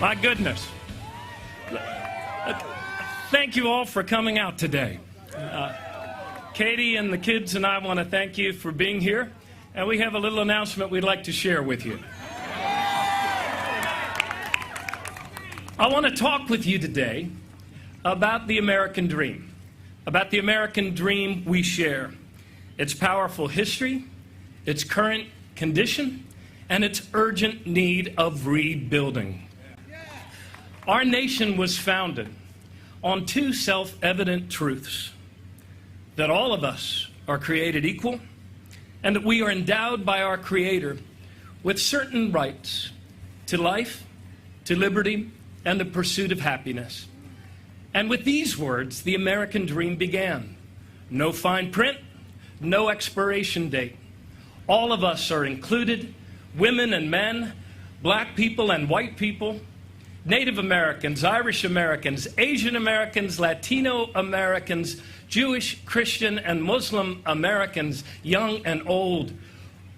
My goodness. Thank you all for coming out today. Katie and the kids and I want to thank you for being here. And we have a little announcement we'd like to share with you. I want to talk with you today about the American dream, about the American dream we share, its powerful history, its current condition, and its urgent need of rebuilding. Our nation was founded on two self-evident truths: that all of us are created equal, and that we are endowed by our Creator with certain rights to life, to liberty, and the pursuit of happiness. And with these words, the American dream began. No fine print, no expiration date. All of us are included, women and men, black people and white people, Native Americans, Irish Americans, Asian Americans, Latino Americans, Jewish, Christian, and Muslim Americans, young and old,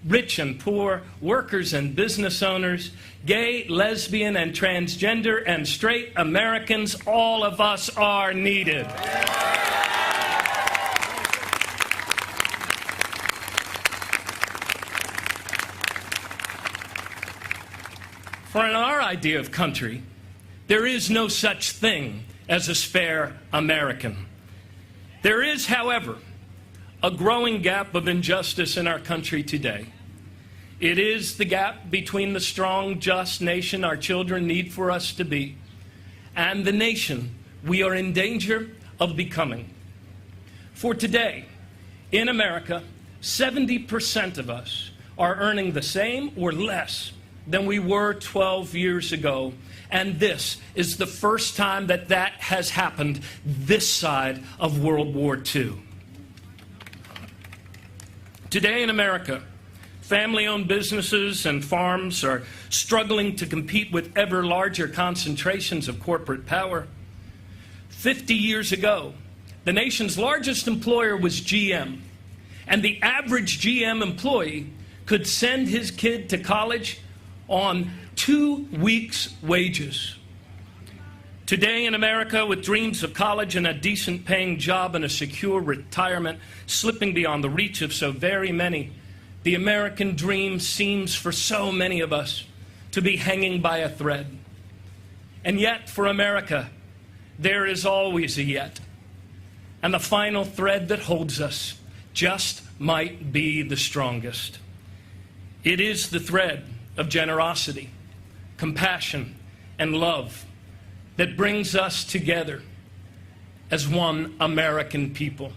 rich and poor, workers and business owners, gay, lesbian, and transgender, and straight Americans. All of us are needed. For in our idea of country, there is no such thing as a spare American. There is, however, a growing gap of injustice in our country today. It is the gap between the strong, just nation our children need for us to be and the nation we are in danger of becoming. For today, in America, 70% of us are earning the same or less than we were 12 years ago. And this is the first time that that has happened this side of World War II. Today in America, family-owned businesses and farms are struggling to compete with ever larger concentrations of corporate power. 50 years ago, the nation's largest employer was GM, and the average GM employee could send his kid to college on 2 weeks' wages. Today in America, with dreams of college and a decent paying job and a secure retirement slipping beyond the reach of so very many, the American dream seems for so many of us to be hanging by a thread. And yet, for America, there is always a yet. And the final thread that holds us just might be the strongest. It is the thread of generosity, compassion, and love that brings us together as one American people.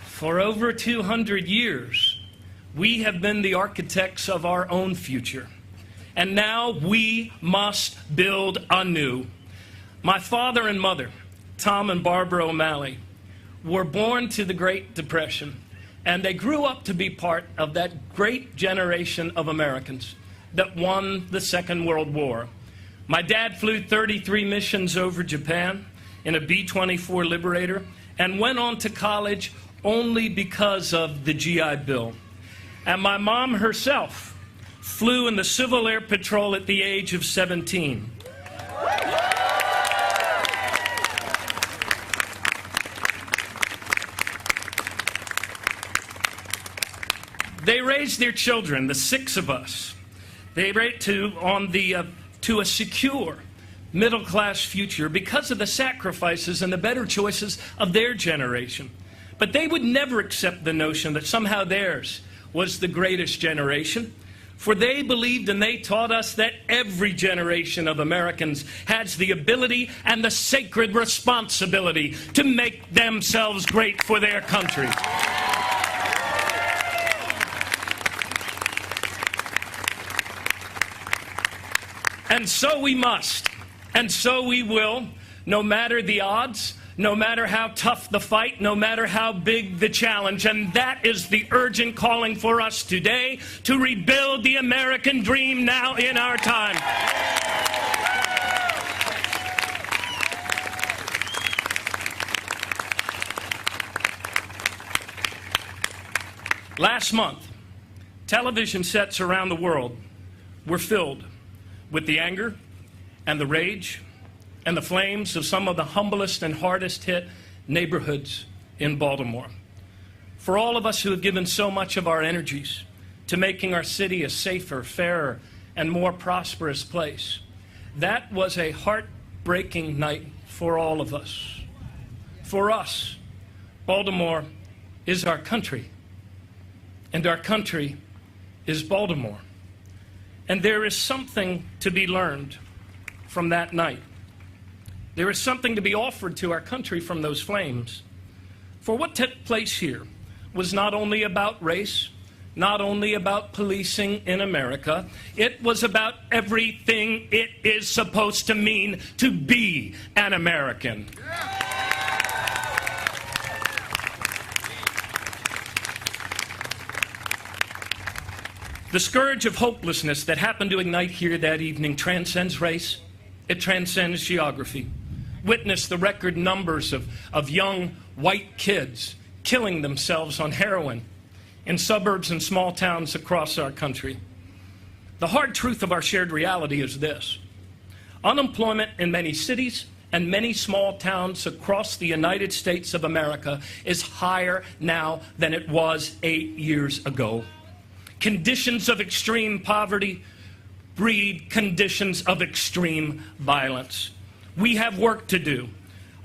For over 200 years, we have been the architects of our own future, and now we must build anew. My father and mother, Tom and Barbara O'Malley, were born to the Great Depression, and they grew up to be part of that great generation of Americans that won the Second World War. My dad flew 33 missions over Japan in a B-24 Liberator and went on to college only because of the GI Bill. And my mom herself flew in the Civil Air Patrol at the age of 17. They raised their children, the 6 of us, to a secure middle-class future because of the sacrifices and the better choices of their generation. But they would never accept the notion that somehow theirs was the greatest generation, for they believed and they taught us that every generation of Americans has the ability and the sacred responsibility to make themselves great for their country. And so we must, and so we will, no matter the odds, no matter how tough the fight, no matter how big the challenge. And that is the urgent calling for us today, to rebuild the American dream now in our time. Last month, television sets around the world were filled with the anger and the rage and the flames of some of the humblest and hardest hit neighborhoods in Baltimore. For all of us who have given so much of our energies to making our city a safer, fairer, and more prosperous place, that was a heartbreaking night for all of us. For us, Baltimore is our country, and our country is Baltimore. And there is something to be learned from that night. There is something to be offered to our country from those flames. For what took place here was not only about race, not only about policing in America, it was about everything it is supposed to mean to be an American. The scourge of hopelessness that happened to ignite here that evening transcends race. It transcends geography. Witness the record numbers of young white kids killing themselves on heroin in suburbs and small towns across our country. The hard truth of our shared reality is this: unemployment in many cities and many small towns across the United States of America is higher now than it was 8 years ago. Conditions of extreme poverty breed conditions of extreme violence. We have work to do.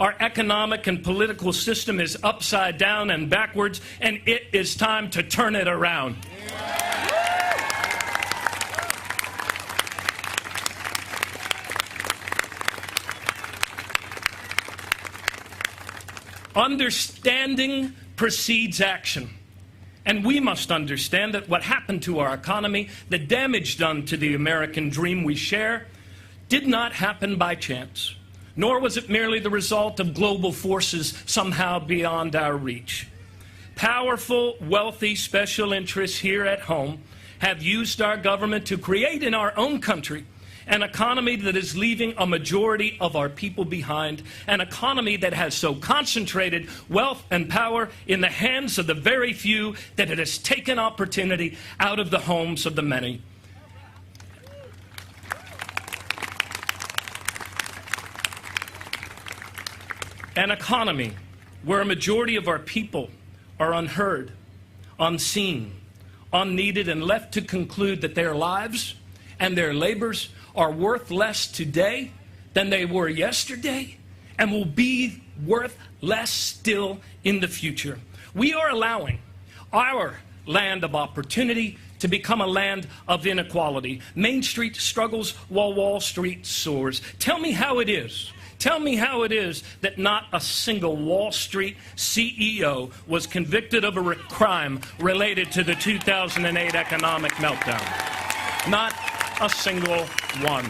Our economic and political system is upside down and backwards, and it is time to turn it around. Understanding precedes action. And we must understand that what happened to our economy, the damage done to the American dream we share, did not happen by chance, nor was it merely the result of global forces somehow beyond our reach. Powerful, wealthy special interests here at home have used our government to create in our own country an economy that is leaving a majority of our people behind, an economy that has so concentrated wealth and power in the hands of the very few that it has taken opportunity out of the homes of the many. An economy where a majority of our people are unheard, unseen, unneeded, and left to conclude that their lives and their labors are worth less today than they were yesterday and will be worth less still in the future. We are allowing our land of opportunity to become a land of inequality. Main Street struggles while Wall Street soars. Tell me how it is. Tell me how it is that not a single Wall Street CEO was convicted of a crime related to the 2008 economic meltdown. Not a single one.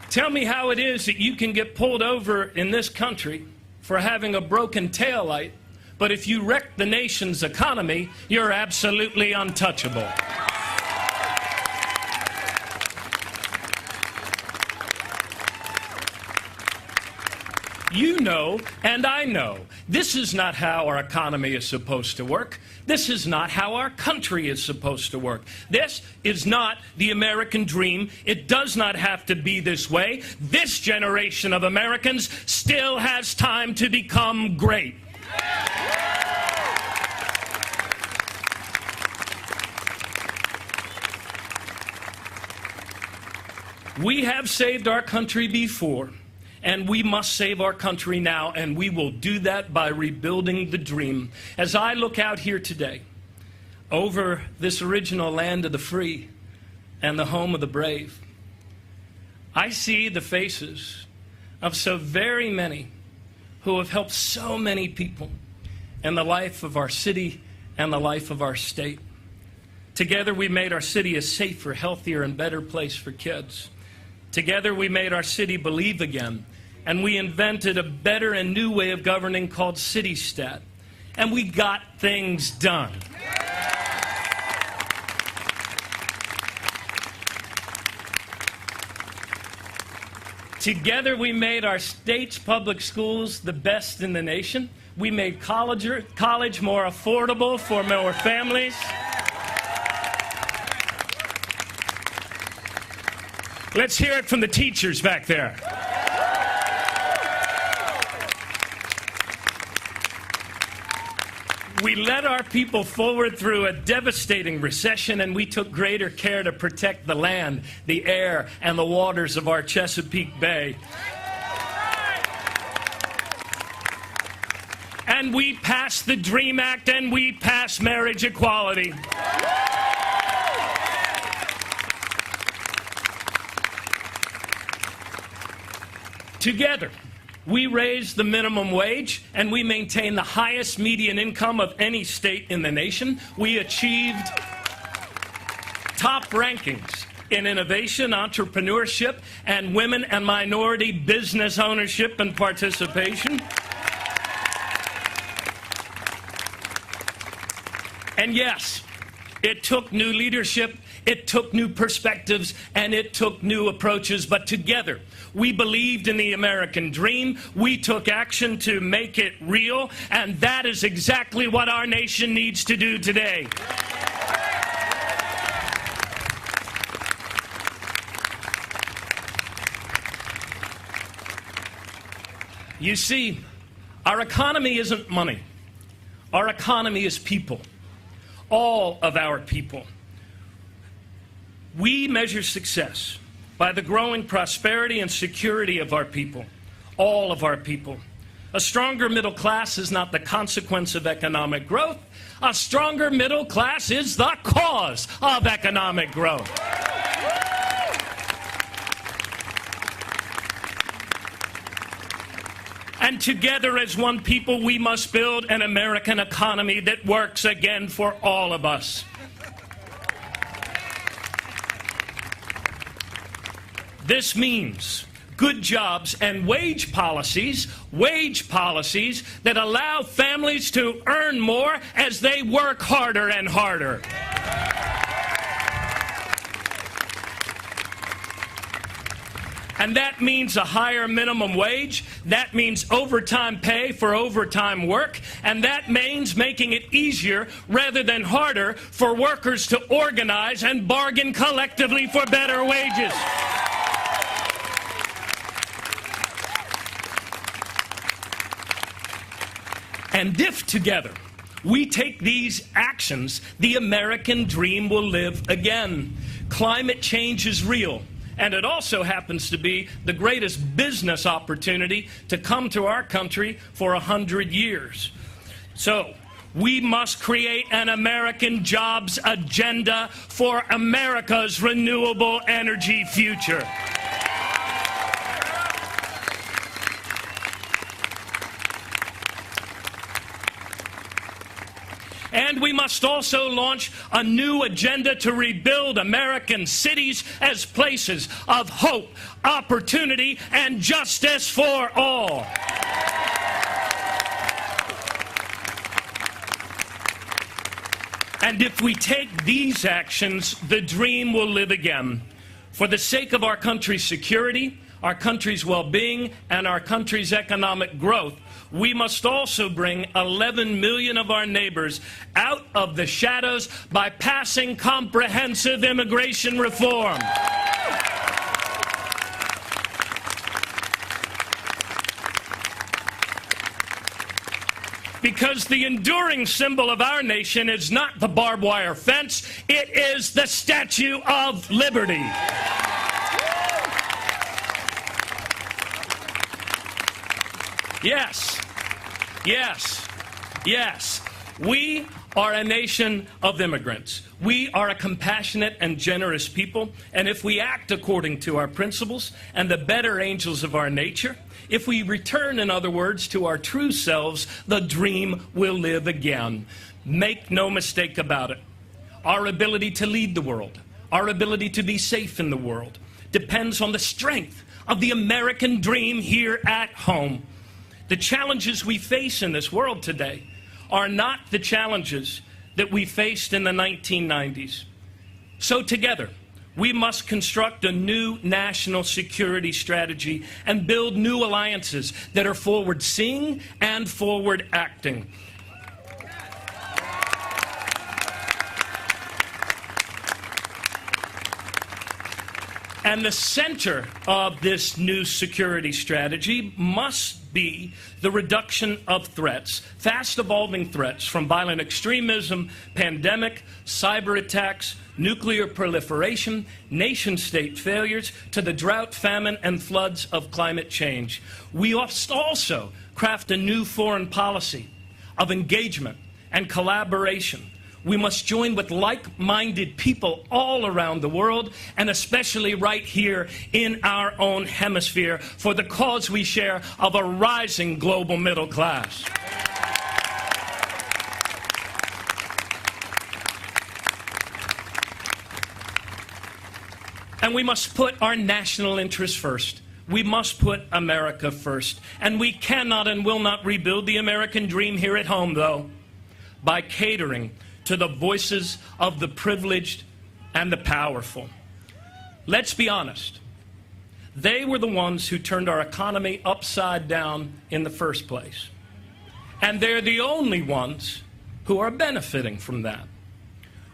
Tell me how it is that you can get pulled over in this country for having a broken taillight, but if you wreck the nation's economy, you're absolutely untouchable. You know, and I know, this is not how our economy is supposed to work. This is not how our country is supposed to work. This is not the American dream. It does not have to be this way. This generation of Americans still has time to become great. We have saved our country before, and we must save our country now, and we will do that by rebuilding the dream. As I look out here today over this original land of the free and the home of the brave, I see the faces of so very many who have helped so many people in the life of our city and the life of our state. Together we made our city a safer, healthier, and better place for kids. Together we made our city believe again, and we invented a better and new way of governing called CityStat. And we got things done. Together we made our state's public schools the best in the nation. We made college more affordable for more families. Let's hear it from the teachers back there. We led our people forward through a devastating recession, and we took greater care to protect the land, the air, and the waters of our Chesapeake Bay. And we passed the DREAM Act, and we passed marriage equality. Together, we raised the minimum wage, and we maintained the highest median income of any state in the nation. We achieved top rankings in innovation, entrepreneurship, and women and minority business ownership and participation. And yes, it took new leadership, it took new perspectives, and it took new approaches, but together, we believed in the American dream. We took action to make it real, and that is exactly what our nation needs to do today. You see, our economy isn't money. Our economy is people. All of our people. We measure success by the growing prosperity and security of our people, all of our people. A stronger middle class is not the consequence of economic growth. A stronger middle class is the cause of economic growth. And together as one people, we must build an American economy that works again for all of us. This means good jobs and wage policies that allow families to earn more as they work harder and harder. And that means a higher minimum wage. That means overtime pay for overtime work. And that means making it easier rather than harder for workers to organize and bargain collectively for better wages. And if together we take these actions, the American dream will live again. Climate change is real. And it also happens to be the greatest business opportunity to come to our country for 100 years. So, we must create an American jobs agenda for America's renewable energy future. And we must also launch a new agenda to rebuild American cities as places of hope, opportunity, and justice for all. And if we take these actions, the dream will live again. For the sake of our country's security, our country's well-being, and our country's economic growth, we must also bring 11 million of our neighbors out of the shadows by passing comprehensive immigration reform. Because the enduring symbol of our nation is not the barbed wire fence, it is the Statue of Liberty. Yes, yes, yes. We are a nation of immigrants. We are a compassionate and generous people, and if we act according to our principles and the better angels of our nature, if we return, in other words, to our true selves, the dream will live again. Make no mistake about it. Our ability to lead the world, our ability to be safe in the world, depends on the strength of the American dream here at home. The challenges we face in this world today are not the challenges that we faced in the 1990s. So together, We must construct a new national security strategy and build new alliances that are forward-seeing and forward-acting. And the center of this new security strategy must be the reduction of threats, fast-evolving threats from violent extremism, pandemic, cyber attacks, nuclear proliferation, nation-state failures, to the drought, famine, and floods of climate change. We must also craft a new foreign policy of engagement and collaboration. We must join with like-minded people all around the world, and especially right here in our own hemisphere, for the cause we share of a rising global middle class. And we must put our national interests first. We must put America first. And we cannot and will not rebuild the American dream here at home, though, by catering to the voices of the privileged and the powerful. Let's be honest. They were the ones who turned our economy upside down in the first place. And they're the only ones who are benefiting from that.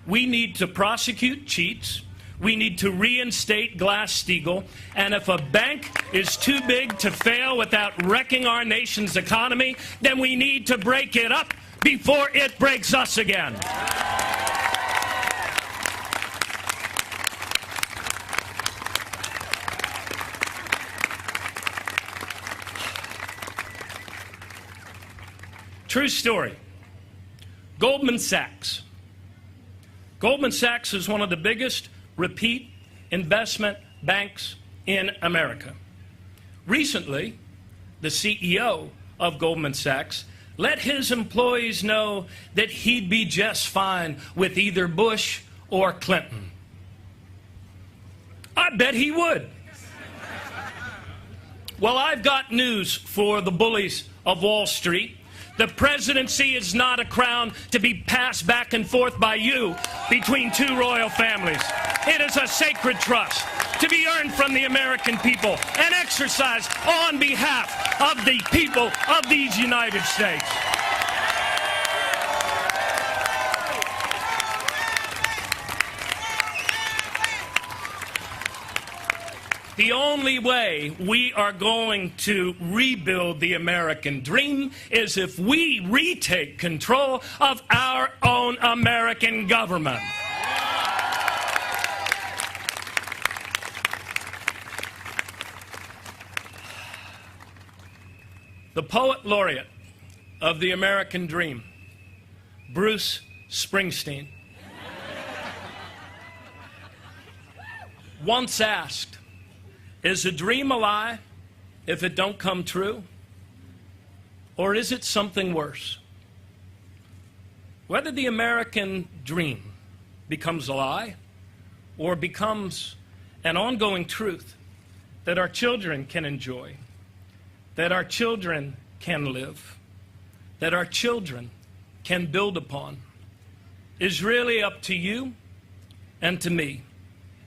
We need to prosecute cheats. We need to reinstate Glass-Steagall. And if a bank is too big to fail without wrecking our nation's economy, then we need to break it up before it breaks us again. True story. Goldman Sachs. Goldman Sachs is one of the biggest repeat investment banks in America. Recently, the CEO of Goldman Sachs let his employees know that he'd be just fine with either Bush or Clinton. I bet he would. Well, I've got news for the bullies of Wall Street. The presidency is not a crown to be passed back and forth by you between two royal families. It is a sacred trust to be earned from the American people and exercised on behalf of the people of these United States. The only way we are going to rebuild the American dream is if we retake control of our own American government. The poet laureate of the American dream, Bruce Springsteen, once asked, "Is a dream a lie if it don't come true? Or is it something worse?" Whether the American dream becomes a lie or becomes an ongoing truth that our children can enjoy, that our children can live, that our children can build upon, is really up to you and to me.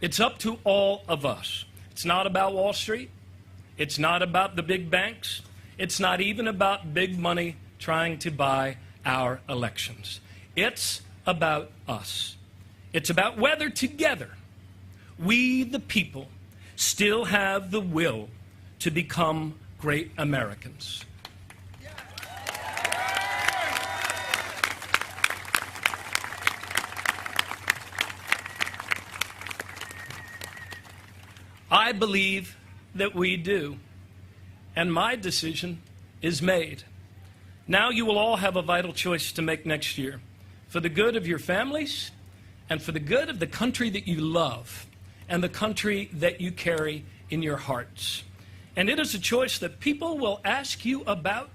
It's up to all of us. It's not about Wall Street. It's not about the big banks. It's not even about big money trying to buy our elections. It's about us. It's about whether together we, the people, still have the will to become great Americans. I believe that we do, and my decision is made. Now you will all have a vital choice to make next year, for the good of your families and for the good of the country that you love and the country that you carry in your hearts. And it is a choice that people will ask you about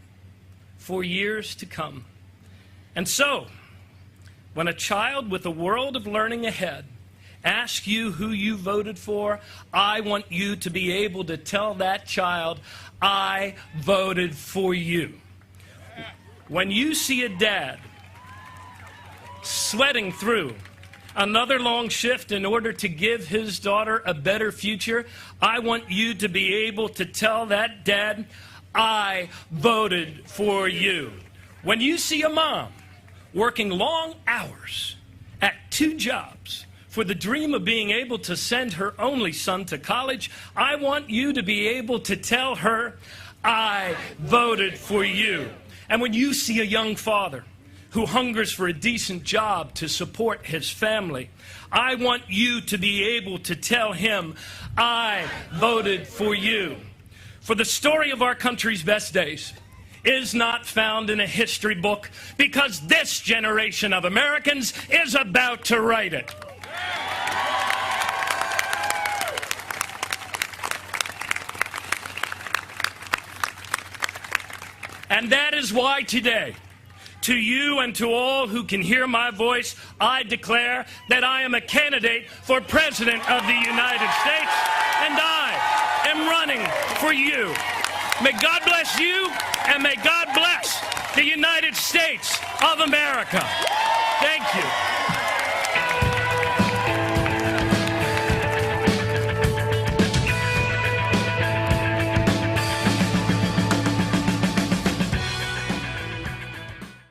for years to come. And so, when a child with a world of learning ahead ask you who you voted for, I want you to be able to tell that child, I voted for you. When you see a dad sweating through another long shift in order to give his daughter a better future, I want you to be able to tell that dad, I voted for you. When you see a mom working long hours at 2 jobs for the dream of being able to send her only son to college, I want you to be able to tell her, I voted for you. And when you see a young father who hungers for a decent job to support his family, I want you to be able to tell him, I voted for you. For the story of our country's best days is not found in a history book, because this generation of Americans is about to write it. And that is why today, to you and to all who can hear my voice, I declare that I am a candidate for President of the United States, and I am running for you. May God bless you, and may God bless the United States of America. Thank you.